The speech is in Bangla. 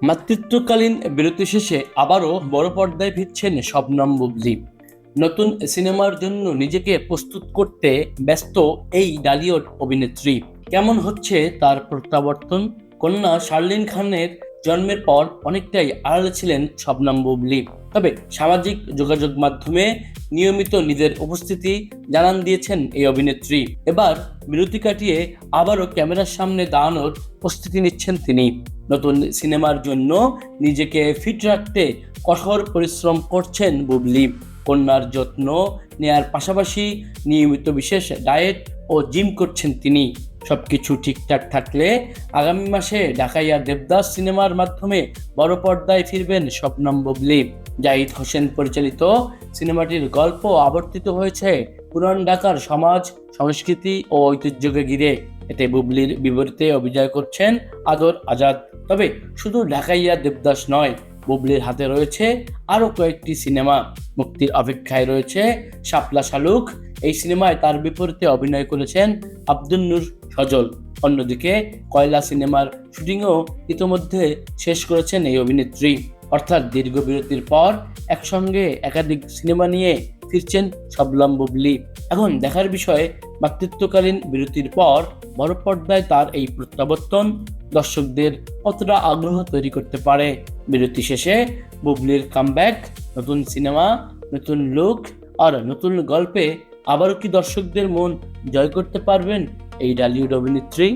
মাতৃত্বকালীন বিরতি শেষে আবারও বড় পর্দায় ফিরছেন শবনম বুবলী। নতুন সিনেমার জন্য নিজেকে প্রস্তুত করতে ব্যস্ত এই ডালিউড অভিনেত্রী। কেমন হচ্ছে তার প্রত্যাবর্তন? কন্যা শার্লিন খানের জন্মের পর অনেকটাই আড়ালে ছিলেন শবনম বুবলী। তবে সামাজিক যোগাযোগ মাধ্যমে নিয়মিত নিজের উপস্থিতি জানান দিয়েছেন এই অভিনেত্রী। এবার বিরতি কাটিয়ে আবারও ক্যামেরার সামনে দাঁড়ানোর প্রস্তুতি নিচ্ছেন তিনি। নতুন সিনেমার জন্য নিজেকে ফিট রাখতে কঠোর পরিশ্রম করছেন বুবলী। কন্যার যত্ন নেয়ার পাশাপাশি নিয়মিত বিশেষ ডায়েট ও জিম করছেন তিনি। সবকিছু ঠিকঠাক থাকলে আগামী মাসে ঢাকাইয়া দেবদাস সিনেমার মাধ্যমে বড় পর্দায় ফিরবেন শবনম বুবলী। জাহিদ হোসেন পরিচালিত সিনেমাটির গল্প আবর্তিত হয়েছে পুরান ঢাকার সমাজ, সংস্কৃতি ও ঐতিহ্যকে ঘিরে। এতে বুবলীর বিপরীতে অভিনয় করছেন আদর আজাদ। তবে শুধু ঢাকাইয়া দেবদাস নয়, বুবলীর হাতে রয়েছে আরও কয়েকটি সিনেমা। মুক্তির অপেক্ষায় রয়েছে শাপলা শালুক। এই সিনেমায় তার বিপরীতে অভিনয় করেছেন আব্দুল নূর সজল। অন্যদিকে কয়লা সিনেমার শুটিংও ইতোমধ্যে শেষ করেছেন এই অভিনেত্রী। অর্থাৎ দীর্ঘ বিরতির পর একসঙ্গে একাধিক সিনেমা নিয়ে ফিরছেন শবনম বুবলী। এখন দেখার বিষয়, মাতৃত্বকালীন বিরতির পর বড় পর্দায় তার এই প্রত্যাবর্তন দর্শকদের কতটা আগ্রহ তৈরি করতে পারে। বিরতি শেষে বুবলীর কামব্যাক, নতুন সিনেমা, নতুন লুক আর নতুন গল্পে আবারও কি দর্শকদের মন জয় করতে পারবেন এই ডালিউড অভিনেত্রী?